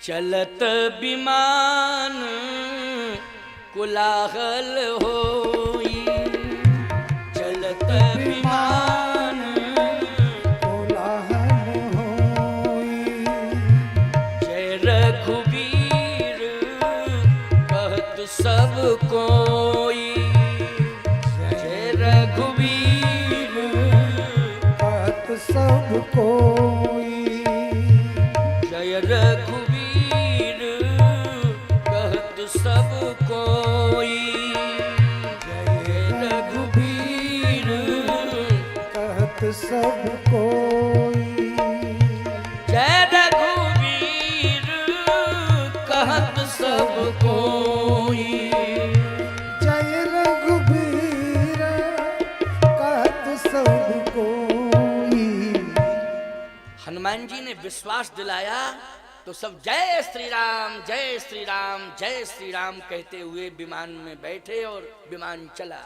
चलत विमान कोलाहल होई, चलत विमान कोलाहल होई। जय रघुवीर कहत सब कोई, जय रघुवीर कहत सब कोई। जय रघुवीर कहत सब कोई, जय रघुवीर कहत सब कोई। जय रघुवीर कहत सब कोई। जय रघुबीर कहत सब कोई। हनुमान जी ने विश्वास दिलाया तो सब जय श्री राम जय श्री राम जय श्री राम कहते हुए विमान में बैठे और विमान चला।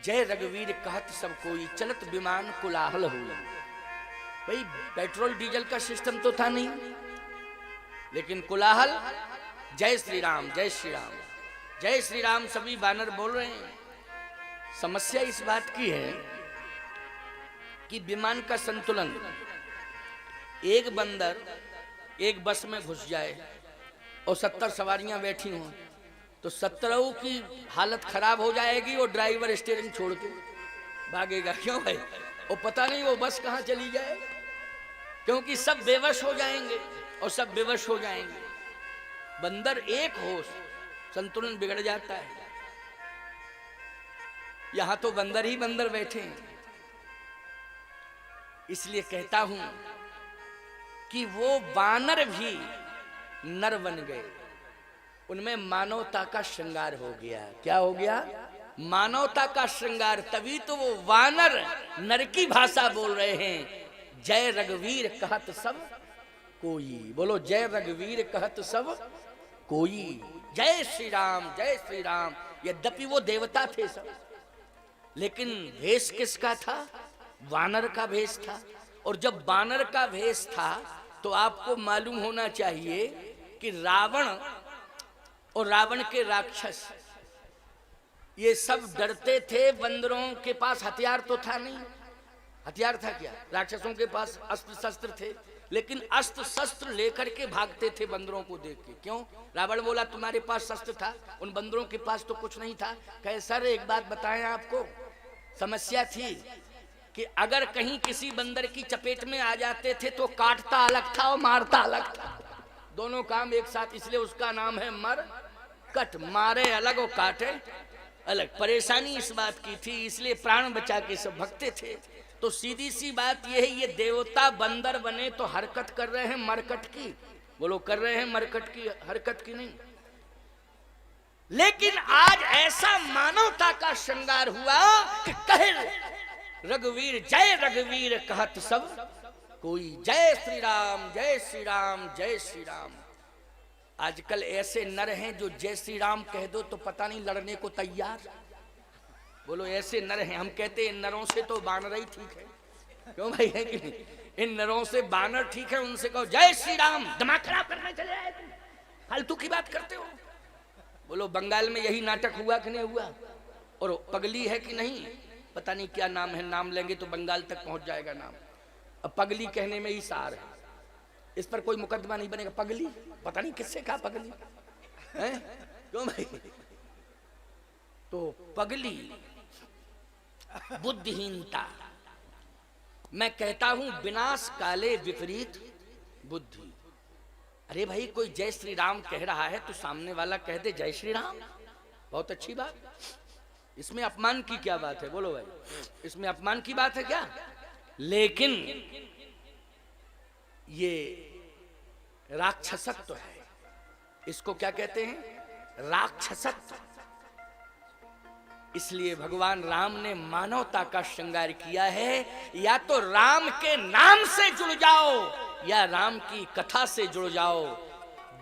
जय रघुवीर कहत सब कोई, चलत विमान कोलाहल हुई। भाई पेट्रोल डीजल का सिस्टम तो था नहीं, लेकिन कोलाहल जय श्री राम जय श्री राम जय श्री राम सभी बानर बोल रहे हैं। समस्या इस बात की है कि विमान का संतुलन, एक बंदर एक बस में घुस जाए और 70 सवारियां बैठी हों तो 70 की हालत खराब हो जाएगी और ड्राइवर स्टीयरिंग छोड़ के भागेगा। क्यों भाई? वो पता नहीं वो बस कहां चली जाए, क्योंकि सब बेवश हो जाएंगे और सब बेवश हो जाएंगे। बंदर एक हो संतुलन बिगड़ जाता है। यहां तो बंदर ही बंदर बैठे हैं। इसलिए कहता हूं कि वो वानर भी नर बन गए, उनमें मानवता का श्रृंगार हो गया। क्या हो गया? मानवता का श्रृंगार। तभी तो वो वानर नर की भाषा बोल रहे हैं। जय रघुवीर कहत सब कोई। बोलो जय रघुवीर कहत सब कोई। जय श्री राम जय श्री राम। यद्यपि वो देवता थे सब, लेकिन भेष किसका था? वानर का भेष था। और जब वानर का भेष था तो आपको मालूम होना चाहिए कि रावण और रावण के राक्षस ये सब डरते थे। बंदरों के पास हथियार तो था नहीं। हथियार था क्या? राक्षसों के पास अस्त्र शस्त्र थे, लेकिन अस्त्र शस्त्र लेकर के भागते थे बंदरों को देख के। क्यों? रावण बोला तुम्हारे पास शस्त्र था, उन बंदरों के पास तो कुछ नहीं था। कहे सर एक बात बताएं आपको, समस्या थी कि अगर कहीं किसी बंदर की चपेट में आ जाते थे तो काटता अलग था और मारता अलग था, दोनों काम एक साथ। इसलिए उसका नाम है मर कट। मारे अलग और काटे अलग। परेशानी इस बात की थी, इसलिए प्राण बचा के सब भगते थे। तो सीधी सी बात यह है, ये देवता बंदर बने तो हरकत कर रहे हैं मरकट की। बोलो कर रहे हैं मरकट की, हरकत की नहीं। लेकिन आज ऐसा मानवता का श्रृंगार हुआ कि कहे रघुवीर जय रघुवीर कहत सब कोई। जय श्री राम जय श्री राम जय श्री राम। आजकल ऐसे नर हैं जो जय श्री राम कह दो तो पता नहीं लड़ने को तैयार। बोलो ऐसे नर हैं। हम कहते हैं इन नरों से तो बानर ही ठीक है। क्यों भाई? है कि नहीं? इन नरों से बानर ठीक है। उनसे कहो जय श्री राम, दिमाग खराब करने चले आए तुम, फालतू की बात करते हो। बोलो बंगाल में यही नाटक हुआ कि नहीं हुआ? और पगली है कि नहीं? पता नहीं क्या नाम है, नाम लेंगे तो बंगाल तक पहुंच जाएगा नाम। अब पगली कहने में ही सार है, इस पर कोई मुकदमा नहीं बनेगा। पगली, पता नहीं किससे कहा पगली है? क्यों भाई? तो पगली बुद्धिहीनता। मैं कहता हूं विनाश काले विपरीत बुद्धि। अरे भाई कोई जय श्री राम कह रहा है तो सामने वाला कह दे जय श्री राम, बहुत अच्छी बात। इसमें अपमान की क्या बात है? बोलो भाई, इसमें अपमान की बात है क्या? लेकिन ये राक्षसत्व है। इसको क्या कहते हैं? राक्षसत्व। इसलिए भगवान राम ने मानवता का श्रृंगार किया है। या तो राम के नाम से जुड़ जाओ या राम की कथा से जुड़ जाओ,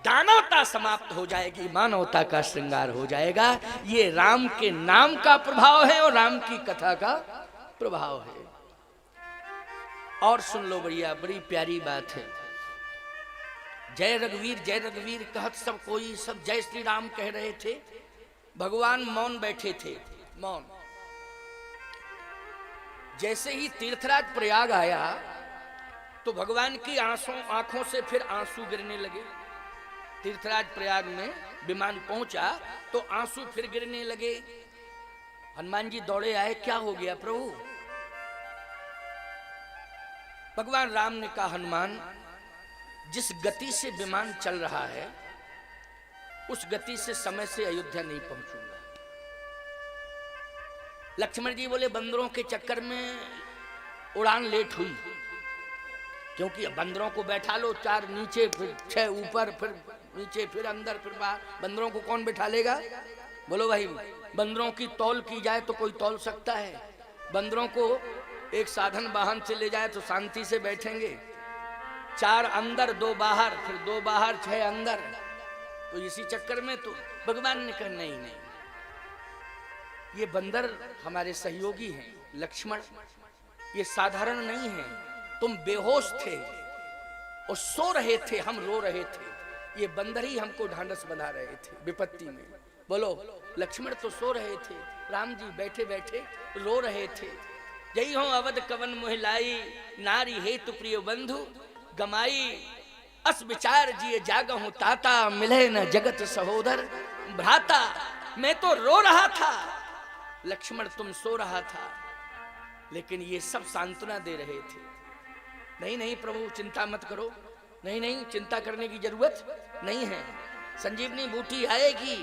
दानवता समाप्त हो जाएगी, मानवता का श्रृंगार हो जाएगा। ये राम के नाम का प्रभाव है और राम की कथा का प्रभाव है। और सुन लो बढ़िया, बड़ी प्यारी बात है। जय रघुवीर कहत सब कोई, सब जय श्री राम कह रहे थे। भगवान मौन बैठे थे, मौन। जैसे ही तीर्थराज प्रयाग आया तो भगवान की आंखों से फिर आंसू गिरने लगे। तीर्थराज प्रयाग में विमान पहुंचा तो आंसू फिर गिरने लगे। हनुमान जी दौड़े आए, क्या हो गया प्रभु? भगवान राम ने कहा, हनुमान, जिस गति से विमान चल रहा है उस गति से समय से अयोध्या नहीं पहुंचूंगा। लक्ष्मण जी बोले, बंदरों के चक्कर में उड़ान लेट हुई, क्योंकि बंदरों को बैठा लो, 4 नीचे, फिर 6 ऊपर, फिर नीचे, फिर अंदर, फिर बाहर। बंदरों को कौन बैठा लेगा? बोलो भाई, बंदरों की तौल की जाए तो कोई तौल सकता है? बंदरों को एक साधन वाहन से ले जाए तो शांति से बैठेंगे? 4 अंदर 2 बाहर, फिर 2 बाहर 6 अंदर। तो इसी चक्कर में तो भगवान ने कहा, नहीं, ये बंदर हमारे सहयोगी हैं लक्ष्मण, ये साधारण नहीं है। तुम बेहोश थे और सो रहे थे, हम रो रहे थे, ये बंदर ही हमको ढांढस बना रहे थे विपत्ति में। बोलो, लक्ष्मण तो सो रहे थे, राम जी बैठे बैठे रो रहे थे। जय हो अवध कवन मोहिलाई, नारी हेतु प्रिय बंधु, गमाई अस विचार जिए जागहु ताता, मिले न जगत सहोदर भ्राता। मैं तो रो रहा था, लक्ष्मण तुम सो रहा था, लेकिन ये सब सांत्वना दे रहे थे। नहीं प्रभु, चिंता मत करो। नहीं, चिंता करने की जरूरत नहीं है। संजीवनी बूटी आएगी,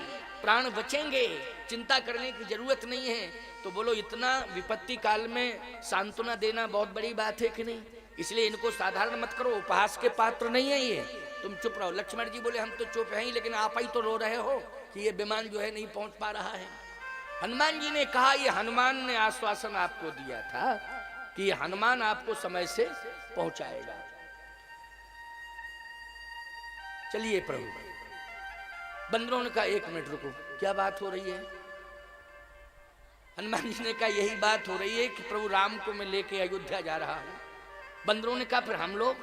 प्राण बचेंगे, चिंता करने की जरूरत नहीं है। तो बोलो, इतना विपत्ति काल में सांत्वना देना बहुत बड़ी बात है कि नहीं? इसलिए इनको साधारण मत करो, उपहास के पात्र नहीं है ये। तुम चुप रहो। लक्ष्मण जी बोले, हम तो चुप हैं ही, लेकिन आप ही तो रो रहे हो कि ये विमान जो है नहीं पहुंच पा रहा है। हनुमान जी ने कहा, ये हनुमान ने आश्वासन आपको दिया था कि हनुमान आपको समय से पहुंचाएगा। चलिए प्रभु। बंदरों ने कहा, 1 मिनट रुको, क्या बात हो रही है? हनुमान जी ने कहा, यही बात हो रही है कि प्रभु राम को मैं लेके अयोध्या जा रहा हूं। बंदरों ने कहा, फिर हम लोग?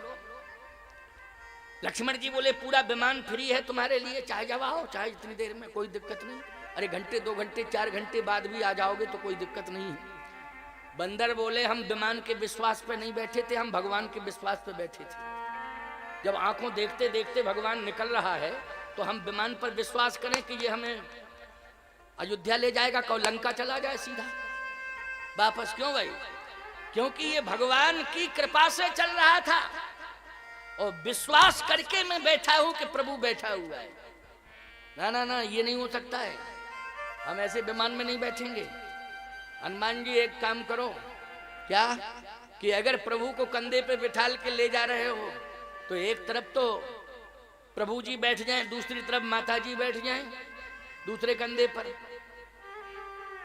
लक्ष्मण जी बोले, पूरा विमान फ्री है तुम्हारे लिए, चाहे जब आओ, चाहे इतनी देर में, कोई दिक्कत नहीं। अरे घंटे 2 घंटे 4 घंटे बाद भी आ जाओगे तो कोई दिक्कत नहीं है। बंदर बोले, हम विमान के विश्वास पे नहीं बैठे थे, हम भगवान के विश्वास पे बैठे थे। जब आंखों देखते देखते भगवान निकल रहा है तो हम विमान पर विश्वास करें कि ये हमें अयोध्या ले जाएगा, कौ लंका चला जाए सीधा वापस? क्यों भाई? क्योंकि ये भगवान की कृपा से चल रहा था और विश्वास करके मैं बैठा हूं कि प्रभु बैठा हुआ है। ना, ये नहीं हो सकता है, हम ऐसे विमान में नहीं बैठेंगे। हनुमान जी, एक काम करो, क्या कि अगर प्रभु को कंधे पे बिठाल के ले जा रहे हो तो एक तरफ तो प्रभु जी बैठ जाएं, दूसरी तरफ माता जी बैठ जाएं दूसरे कंधे पर,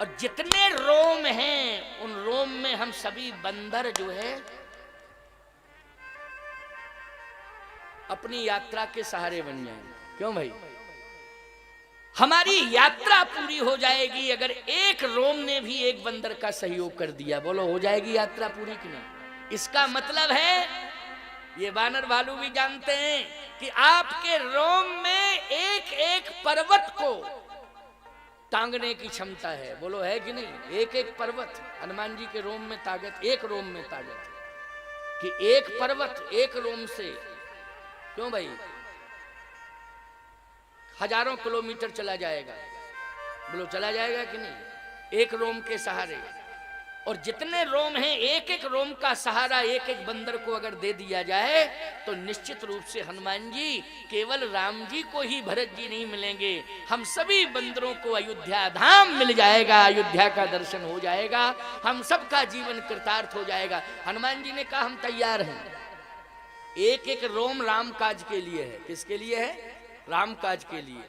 और जितने रोम हैं उन रोम में हम सभी बंदर जो है अपनी यात्रा के सहारे बन जाएंगे। क्यों भाई? हमारी यात्रा पूरी हो जाएगी अगर एक रोम ने भी एक बंदर का सहयोग कर दिया। बोलो, हो जाएगी यात्रा पूरी कि नहीं? इसका मतलब है, ये वानर भालू भी जानते हैं कि आपके रोम में एक एक पर्वत को टांगने की क्षमता है। बोलो, है कि नहीं? एक एक पर्वत, हनुमान जी के रोम में ताकत, एक रोम में ताकत है कि एक पर्वत एक रोम से, क्यों भाई, हजारों किलोमीटर चला जाएगा। बोलो, चला जाएगा कि नहीं? एक रोम के सहारे। और जितने रोम हैं, एक एक रोम का सहारा एक एक बंदर को अगर दे दिया जाए तो निश्चित रूप से हनुमान जी केवल राम जी को ही भरत जी नहीं मिलेंगे, हम सभी बंदरों को अयोध्या धाम मिल जाएगा, अयोध्या का दर्शन हो जाएगा, हम सबका जीवन कृतार्थ हो जाएगा। हनुमान जी ने कहा, हम तैयार हैं। एक एक रोम राम काज के लिए है। किसके लिए है? राम काज के लिए।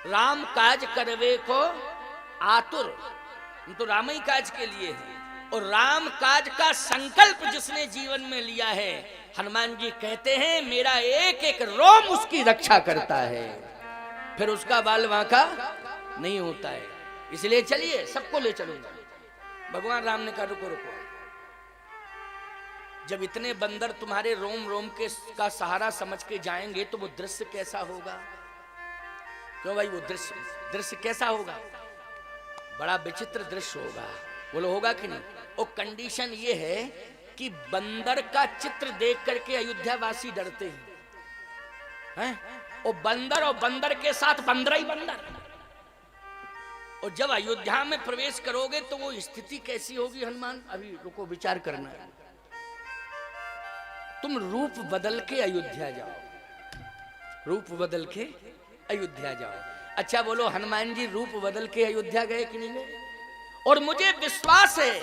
राम काज करवे को आतुर, तो राम ही काज के लिए है। और राम काज का संकल्प जिसने जीवन में लिया है, हनुमान जी कहते हैं, मेरा एक एक रोम उसकी रक्षा करता है, फिर उसका बाल वांका नहीं होता है। इसलिए चलिए, सबको ले चलूंगा। भगवान राम ने कहा, रुको रुको, जब इतने बंदर तुम्हारे रोम रोम के का सहारा समझ के जाएंगे तो वो दृश्य कैसा होगा? क्यों भाई, वो दृश्य कैसा होगा? बड़ा विचित्र दृश्य होगा। बोलो होगा कि नहीं? और कंडीशन ये है कि बंदर का चित्र देख करके अयोध्यावासी डरते हैं। और बंदर के साथ बंदर ही बंदर। और जब अयोध्या में प्रवेश करोगे तो वो स्थिति कैसी होगी हनुमान? अभी रुको, विचार करना है। तुम रूप बदल के अयोध्या जाओ, रूप बदल के अयोध्या जाओ। अच्छा बोलो, हनुमान जी रूप बदल के अयोध्या गए कि नहीं गए? और मुझे विश्वास है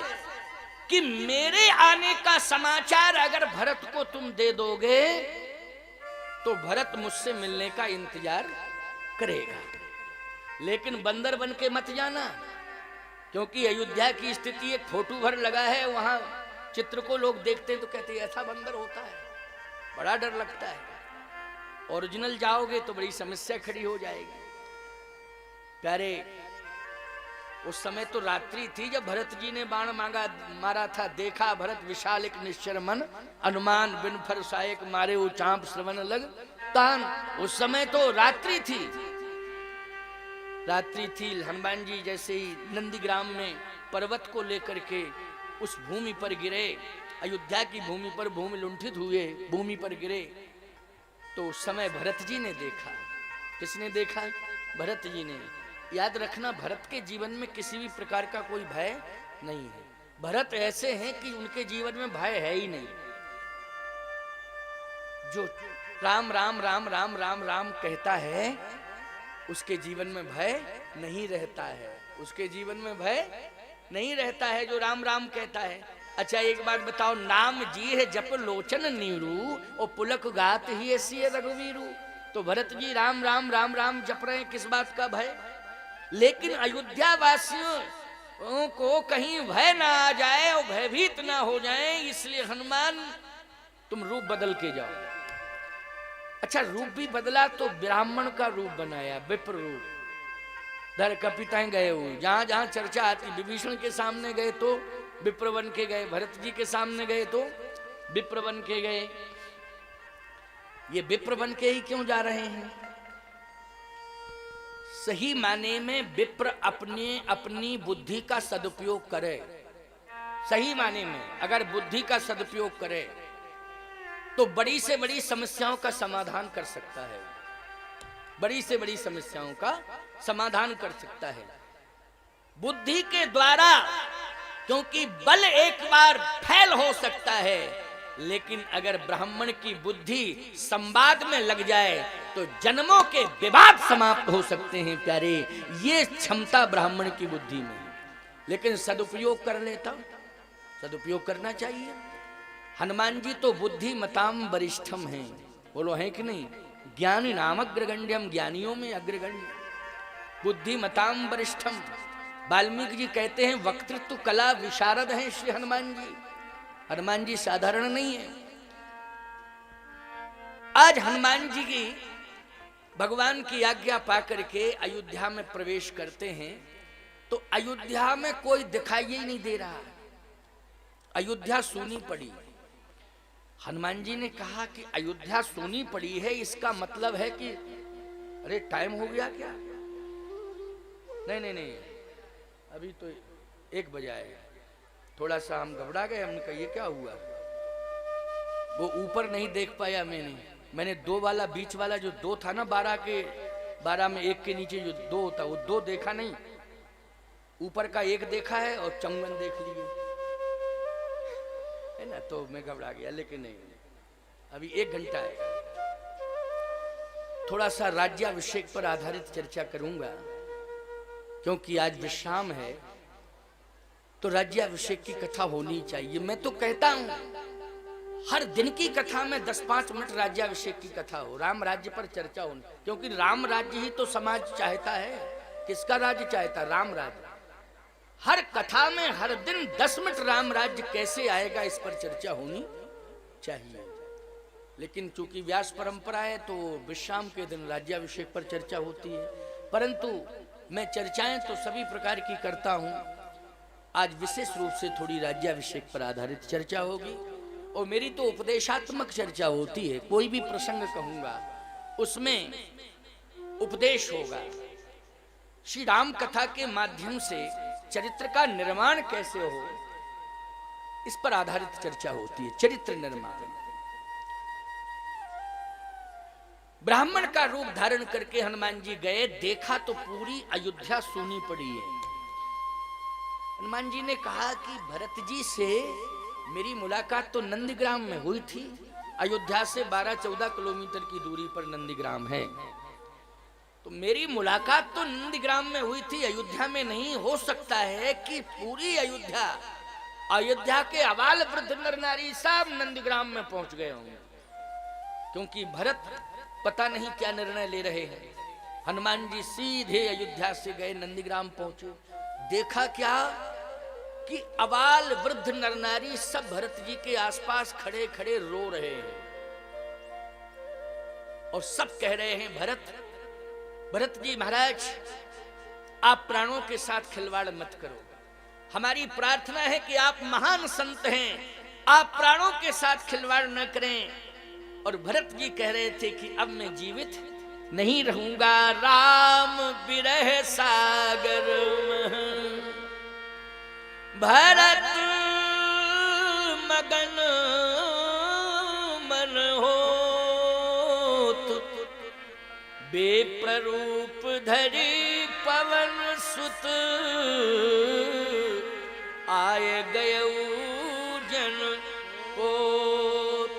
कि मेरे आने का समाचार अगर भरत को तुम दे दोगे तो भरत मुझसे मिलने का इंतजार करेगा। लेकिन बंदर बन के मत जाना, क्योंकि अयोध्या की स्थिति एक फोटो भर लगा है। वहां चित्र को लोग देखते हैं तो कहते हैं ऐसा बंदर होता है, बड़ा डर लगता है। ओरिजिनल जाओगे तो बड़ी समस्या खड़ी हो जाएगी। प्यारे, उस समय तो रात्रि थी जब भरत जी ने बाण मारा था। देखा भरत विशाल एक निश्चर मन, अनुमान बिन फरसायक मारे वो चांप श्रवण लग तान। उस समय तो रात्रि थी, रात्रि थी। हनुमान जी जैसे ही नंदीग्राम में पर्वत को लेकर के उस भूमि पर गिरे, अयोध्या की भूमि पर भूमि लुंठित हुए, भूमि पर गिरे, तो उस समय भरत जी ने देखा। किसने देखा? भरत जी ने। याद रखना, भरत के जीवन में किसी भी प्रकार का कोई भय नहीं है। भरत ऐसे हैं कि उनके जीवन में भय है ही नहीं। जो राम राम राम राम राम राम कहता है उसके जीवन में भय नहीं रहता है, उसके जीवन में भय नहीं रहता है जो राम राम कहता है। अच्छा एक बात बताओ, नाम जी है जप लोचन नीरू और पुलक गात ही ऐसी रघुवीरू। तो भरत जी राम राम राम राम जप रहे हैं, किस बात का भय? लेकिन अयोध्या वासियों को कहीं भय ना आ जाए और भयभीत ना हो जाए, इसलिए हनुमान तुम रूप बदल के जाओ। अच्छा रूप भी बदला तो ब्राह्मण का रूप बनाया, विप्र रूप। धर कपिताएं गए हुए, जहां जहां चर्चा आती, विभीषण के सामने गए तो विप्र बन के गए, भरत जी के सामने गए तो विप्र बन के गए। ये विप्र बन के ही क्यों जा रहे हैं? सही माने में विप्र अपनी बुद्धि का सदुपयोग करे। सही माने में अगर बुद्धि का सदुपयोग करे तो बड़ी से बड़ी समस्याओं का समाधान कर सकता है, बड़ी से बड़ी समस्याओं का समाधान कर सकता है बुद्धि के द्वारा। क्योंकि बल एक बार फैल हो सकता है, लेकिन अगर ब्राह्मण की बुद्धि संवाद में लग जाए तो जन्मों के विवाद समाप्त हो सकते हैं। प्यारे, ये क्षमता ब्राह्मण की बुद्धि में है। लेकिन सदुपयोग कर लेता, सदुपयोग करना चाहिए। हनुमान जी तो बुद्धि मताम वरिष्ठम हैं, बोलो हैं कि नहीं? ज्ञानी नाम अग्रगण्यम, ज्ञानियों में अग्रगण्य। बुद्धि मताम वरिष्ठम। वाल्मीकि जी कहते हैं वक्तृत्व कला विशारद हैं श्री हनुमान जी। हनुमान जी साधारण नहीं है। आज हनुमान जी की भगवान की आज्ञा पाकर के अयोध्या में प्रवेश करते हैं तो अयोध्या में कोई दिखाई ही नहीं दे रहा, अयोध्या सूनी पड़ी। हनुमान जी ने कहा कि अयोध्या सूनी पड़ी है, इसका मतलब है कि अरे टाइम हो गया क्या? नहीं नहीं नहीं, अभी तो 1 बजा है। थोड़ा सा हम घबरा गए, हमने कहा ये क्या हुआ? वो ऊपर नहीं देख पाया मैंने 2 वाला, बीच वाला जो 2 था ना, 12 में 1 के नीचे जो 2 होता वो 2 देखा नहीं, ऊपर का 1 देखा है और चंगन देख लिए है ना, तो मैं घबरा गया। लेकिन नहीं, अभी 1 घंटा है। थोड़ा सा राज्याभिषेक पर आधारित चर्चा करूंगा, क्योंकि आज विश्राम है तो राज्याभिषेक की कथा होनी चाहिए। मैं तो कहता हूं हर दिन की कथा में 10-5 मिनट राज्याभिषेक की कथा हो, राम राज्य पर चर्चा हो, क्योंकि राम राज्य ही तो समाज चाहता है। किसका राज्य चाहता? राम राज्य। हर कथा में हर दिन 10 मिनट राम राज्य कैसे आएगा इस पर चर्चा होनी चाहिए। लेकिन चूंकि व्यास परंपरा है तो विश्राम के दिन राज्याभिषेक पर चर्चा होती है, परंतु मैं चर्चाएं तो सभी प्रकार की करता हूं। आज विशेष रूप से थोड़ी राज्याभिषेक पर आधारित चर्चा होगी। और मेरी तो उपदेशात्मक चर्चा होती है, कोई भी प्रसंग कहूंगा उसमें उपदेश होगा। श्री राम कथा के माध्यम से चरित्र का निर्माण कैसे हो, इस पर आधारित चर्चा होती है, चरित्र निर्माण। ब्राह्मण का रूप धारण करके हनुमान जी गए, देखा तो पूरी अयोध्या सूनी पड़ी है। हनुमान जी ने कहा कि भरत जी से मेरी मुलाकात तो नंदीग्राम में हुई थी, अयोध्या से 12-14 किलोमीटर की दूरी पर नंदीग्राम है, तो मेरी मुलाकात तो नंदीग्राम में हुई थी, अयोध्या में नहीं। हो सकता है कि पूरी अयोध्या के अबाल वृद्ध नर नारी सब नंदीग्राम में पहुंच गए होंगे, क्योंकि भरत पता नहीं क्या निर्णय ले रहे हैं। हनुमान जी सीधे अयोध्या से गए, नंदीग्राम पहुंचे, देखा क्या कि अबाल वृद्ध नर नारी सब भरत जी के आसपास खड़े खड़े रो रहे हैं और सब कह रहे हैं, भरत जी महाराज, आप प्राणों के साथ खिलवाड़ मत करो, हमारी प्रार्थना है कि आप महान संत हैं, आप प्राणों के साथ खिलवाड़ न करें। और भरत जी कह रहे थे कि अब मैं जीवित नहीं रहूंगा, राम विरह सागर में भरत मगन मन होत, बेप्ररूप धरी पवन सुत, आए गयऊ जन पोत।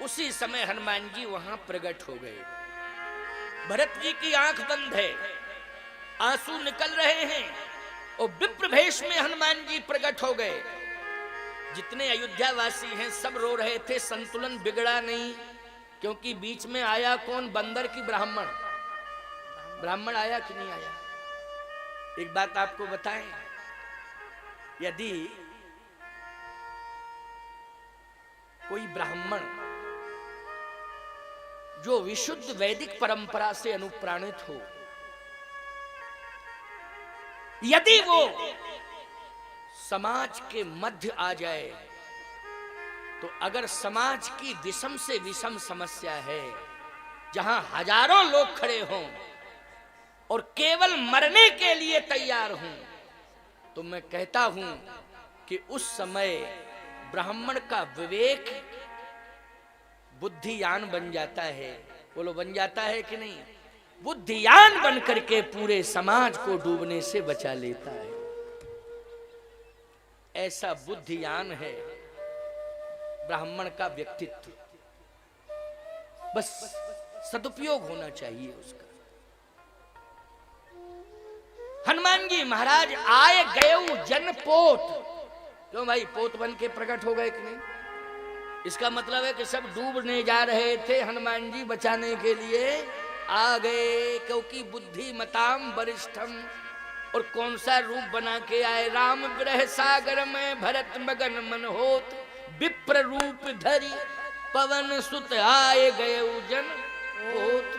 उसी समय हनुमान जी वहां प्रकट हो गए। भरत जी की आंख बंद है, आंसू निकल रहे हैं और विप्र भेष में हनुमान जी प्रकट हो गए। जितने अयोध्या वासी हैं सब रो रहे थे, संतुलन बिगड़ा नहीं, क्योंकि बीच में आया कौन? बंदर की ब्राह्मण। ब्राह्मण आया कि नहीं आया? एक बात आपको बताएं, यदि कोई ब्राह्मण जो विशुद्ध वैदिक परंपरा से अनुप्राणित हो, यदि वो समाज के मध्य आ जाए, तो अगर समाज की विषम से विषम समस्या है, जहां हजारों लोग खड़े हों और केवल मरने के लिए तैयार हों, तो मैं कहता हूं कि उस समय ब्राह्मण का विवेक बुद्धियान बन जाता है। बोलो, बन जाता है कि नहीं? बुद्धियान बन करके पूरे समाज को डूबने से बचा लेता है। ऐसा बुद्धियान है ब्राह्मण का व्यक्तित्व, बस सदुपयोग होना चाहिए उसका। हनुमान जी महाराज आए गए जन पोत। क्यों भाई, पोत बन के प्रकट हो गए कि नहीं? इसका मतलब है कि सब डूबने जा रहे थे, हनुमान जी बचाने के लिए आ गए, क्योंकि बुद्धिमताम वरिष्ठम। और कौन सा रूप बना के आए? राम विरह सागर में भरत मगन मन होत, विप्र रूप धरी पवन सुत, आए गए जन पोत।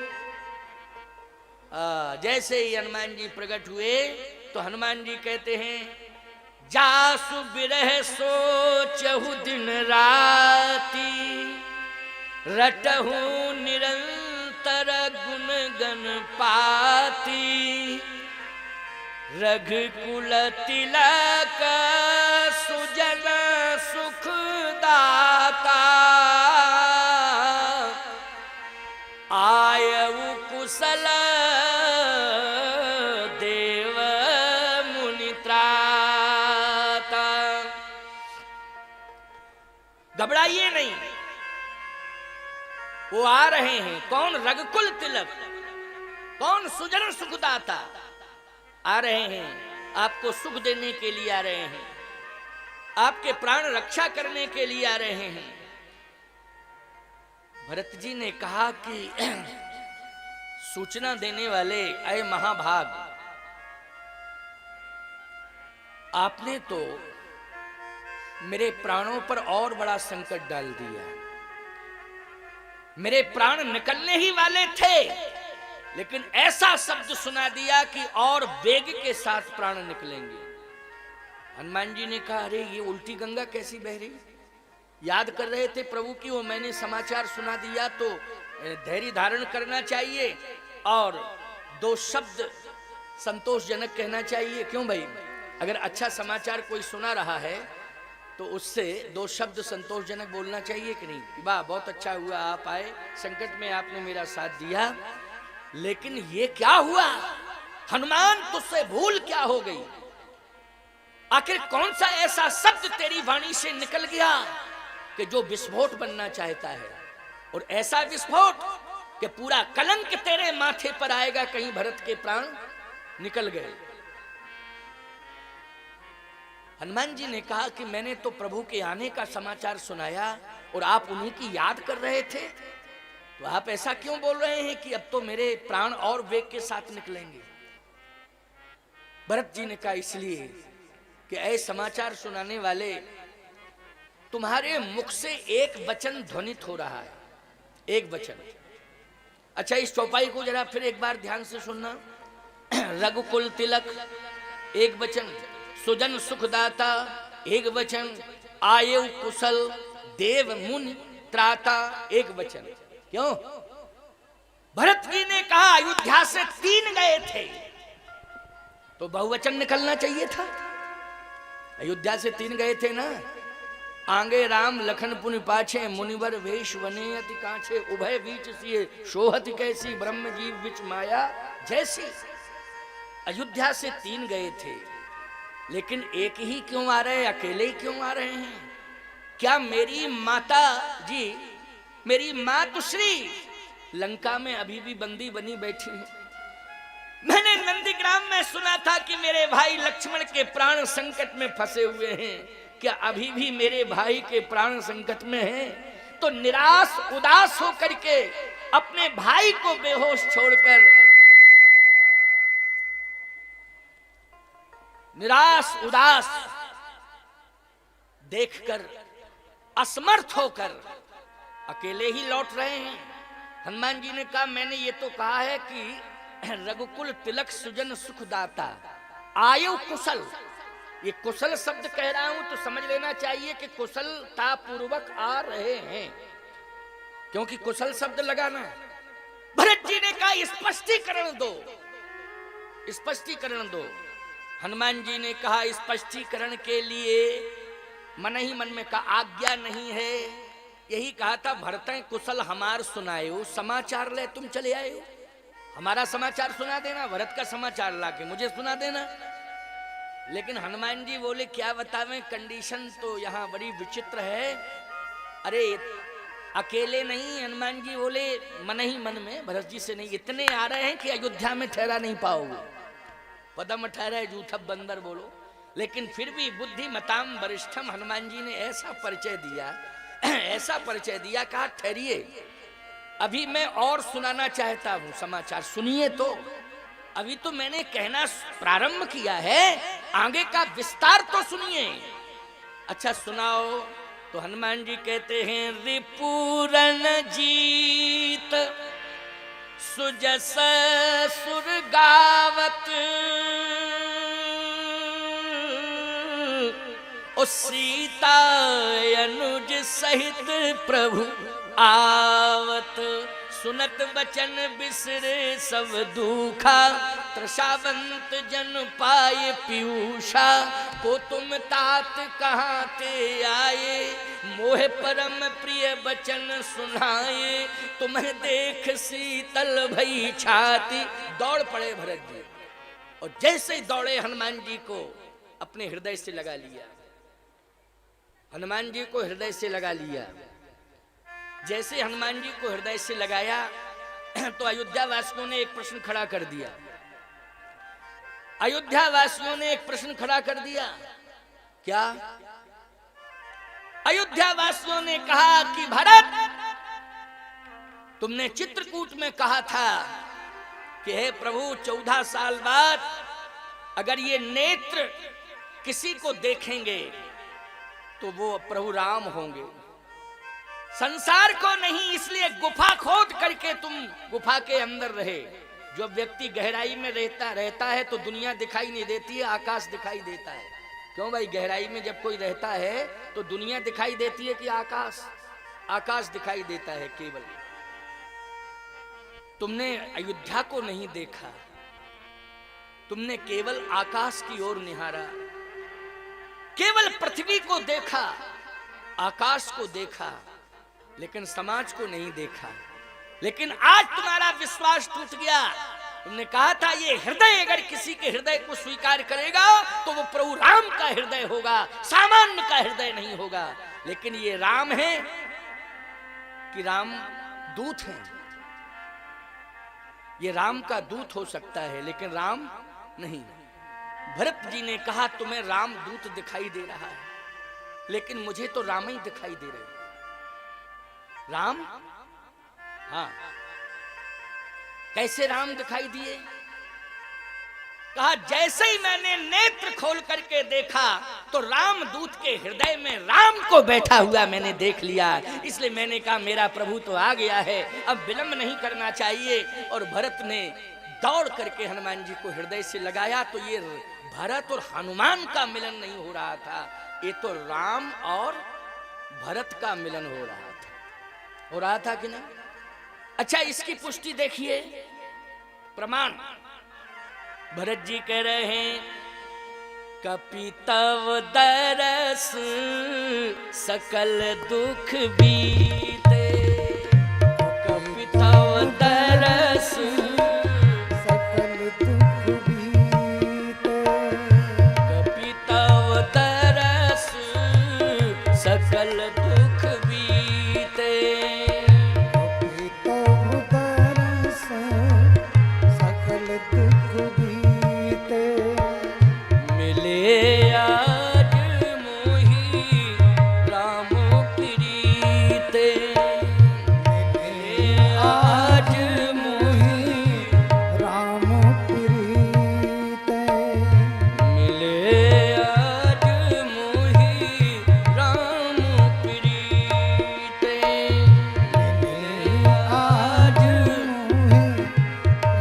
जैसे ही हनुमान जी प्रकट हुए तो हनुमान जी कहते हैं, जासु विरह सोचहु दिन राती, रटहु निरंतर गुण गण पाती, रघुकुल तिलक सुजन सुख दाता, आयु कुशल देव मुनि त्राता। घबराइए नहीं, वो आ रहे हैं। कौन? रघुकुल तिलक। कौन? सुजन सुखदाता। आ रहे हैं, आपको सुख देने के लिए आ रहे हैं, आपके प्राण रक्षा करने के लिए आ रहे हैं। भरत जी ने कहा कि सूचना देने वाले, अय महाभाग, आपने तो मेरे प्राणों पर और बड़ा संकट डाल दिया। मेरे प्राण निकलने ही वाले थे, लेकिन ऐसा शब्द सुना दिया कि और वेग के साथ प्राण निकलेंगे। हनुमान जी ने कहा, अरे ये उल्टी गंगा कैसी बह रही? याद कर रहे थे प्रभु की, वो मैंने समाचार सुना दिया तो धैर्य धारण करना चाहिए और 2 शब्द संतोषजनक कहना चाहिए। क्यों भाई, अगर अच्छा समाचार कोई सुना रहा है तो उससे 2 शब्द संतोषजनक बोलना चाहिए कि नहीं। वाह बहुत अच्छा हुआ आप आए, संकट में आपने मेरा साथ दिया, लेकिन ये क्या हुआ हनुमान, तुझसे भूल क्या हो गई? आखिर कौन सा ऐसा शब्द तेरी वाणी से निकल गया कि जो विस्फोट बनना चाहता है, और ऐसा विस्फोट कि पूरा कलंक तेरे माथे पर आएगा, कहीं भरत के प्राण निकल गए। हनुमान जी ने कहा कि मैंने तो प्रभु के आने का समाचार सुनाया और आप उन्हीं की याद कर रहे थे, तो आप ऐसा क्यों बोल रहे हैं कि अब तो मेरे प्राण और वेग के साथ निकलेंगे? भरत जी ने कहा इसलिए कि ऐ समाचार सुनाने वाले, तुम्हारे मुख से एक वचन ध्वनित हो रहा है, एक वचन। अच्छा इस चौपाई को जरा फिर एक बार ध्यान से सुनना। रघुकुल तिलक एक वचन, सुजन सुखदाता एक वचन, आयु कुशल देव मुनि त्राता एक वचन। क्यों? भरत जी ने कहा अयोध्या से 3 गए थे तो बहुवचन निकलना चाहिए था। अयोध्या से 3 गए थे ना, आंगे राम लखन पुनि पाछे, मुनिवर वेश वने अति काछे, उभय बीच सिए शोहत कैसी, ब्रह्म जीव बिच माया जैसी। अयोध्या से 3 गए थे, लेकिन एक ही क्यों आ रहे, अकेले ही क्यों आ रहे हैं? क्या मेरी माता जी, मेरी मातुश्री लंका में अभी भी बंदी बनी बैठी है? मैंने नंदीग्राम में सुना था कि मेरे भाई लक्ष्मण के प्राण संकट में फंसे हुए हैं। क्या अभी भी मेरे भाई के प्राण संकट में हैं? तो निराश उदास होकर के अपने भाई को बेहोश छोड़कर, निराश उदास देखकर, असमर्थ होकर अकेले ही लौट रहे हैं। हनुमान जी ने कहा मैंने ये तो कहा है कि रघुकुल तिलक सुजन सुखदाता आयु कुशल, ये कुशल शब्द कह रहा हूं तो समझ लेना चाहिए कि कुशलता पूर्वक आ रहे हैं, क्योंकि कुशल शब्द लगाना। भरत जी ने कहा स्पष्टीकरण दो, स्पष्टीकरण दो। हनुमान जी ने कहा स्पष्टीकरण के लिए मन ही मन में कहा आज्ञा नहीं है। यही कहा था भरत कुशल हमार सुनायो, समाचार ले तुम चले आए हो, हमारा समाचार सुना देना, भरत का समाचार लाके मुझे सुना देना। लेकिन हनुमान जी बोले क्या बतावें, कंडीशन तो यहाँ बड़ी विचित्र है। अरे अकेले नहीं, हनुमान जी बोले मन ही मन में भरत जी से नहीं, इतने आ रहे हैं कि अयोध्या में ठहरा नहीं पाओगे, पदम ठहरा है जूठब बंदर बोलो। लेकिन फिर भी बुद्धिमताम वरिष्ठम, हनुमान जी ने ऐसा परिचय दिया, ऐसा परिचय दिया, कहा ठहरिए अभी मैं और सुनाना चाहता हूं समाचार, सुनिए तो, अभी तो मैंने कहना प्रारंभ किया है, आगे का विस्तार तो सुनिए। अच्छा सुनाओ। तो हनुमान जी कहते हैं रिपुरन जीत सुजस सुर गावत, ओ सीता अनुज सहित प्रभु आवत, सुनत बचन बिसरे सब दुखा, त्रसावंत जन पाए पीयूषा, को तुम तात कहाँ ते आए, मोह परम प्रिय बचन सुनाए, तुम्हें देख शीतल भई छाती। दौड़ पड़े भरत जी, और जैसे ही दौड़े हनुमान जी को अपने हृदय से लगा लिया, हनुमान जी को हृदय से लगा लिया। जैसे हनुमान जी को हृदय से लगाया तो अयोध्या वासियों ने एक प्रश्न खड़ा कर दिया, अयोध्या वासियों ने एक प्रश्न खड़ा कर दिया। क्या? अयोध्या वासियों ने कहा कि भरत, तुमने चित्रकूट में कहा था कि हे प्रभु 14 साल बाद अगर ये नेत्र किसी को देखेंगे तो वो प्रभु राम होंगे, संसार को नहीं, इसलिए गुफा खोद करके तुम गुफा के अंदर रहे। जो व्यक्ति गहराई में रहता है तो दुनिया दिखाई नहीं देती है, आकाश दिखाई देता है। क्यों भाई, गहराई में जब कोई रहता है तो दुनिया दिखाई देती है कि आकाश? आकाश दिखाई देता है केवल। तुमने अयोध्या को नहीं देखा, तुमने केवल आकाश की ओर निहारा, केवल पृथ्वी को देखा, आकाश को देखा, लेकिन समाज को नहीं देखा। लेकिन आज तुम्हारा विश्वास टूट गया। तुमने कहा था ये हृदय अगर किसी के हृदय को स्वीकार करेगा तो वो प्रभु राम का हृदय होगा, सामान्य का हृदय नहीं होगा। लेकिन ये राम है कि राम दूत हैं? ये राम का दूत हो सकता है लेकिन राम नहीं। भरत जी ने कहा तुम्हें राम दूत दिखाई दे रहा है, लेकिन मुझे तो राम ही दिखाई दे रहे। राम, हाँ, कैसे राम दिखाई दिए? कहा जैसे ही मैंने नेत्र खोल करके देखा तो राम दूत के हृदय में राम को बैठा हुआ मैंने देख लिया। इसलिए मैंने कहा मेरा प्रभु तो आ गया है, अब विलंब नहीं करना चाहिए। और भरत ने दौड़ करके हनुमान जी को हृदय से लगाया तो ये भरत और हनुमान का मिलन नहीं हो रहा था, ये तो राम और भरत का मिलन हो रहा था कि नहीं? अच्छा, इसकी पुष्टि देखिए, प्रमाण। भरत जी कह रहे हैं कपितव दरस सकल दुख बीते, कपितव दरस सकल दुख बीते, कपितव दरस सकल दुख बीते, कपितव दरस सकल दुख बीते, मिले आज मोहि राम प्रीते, मिले आज मोहि राम प्रीते, मिले आज मोहि राम प्रीते, मिले आज मोहि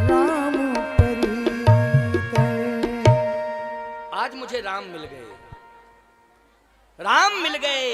राम प्रीते। आज मुझे राम मिल गए, राम मिल गए।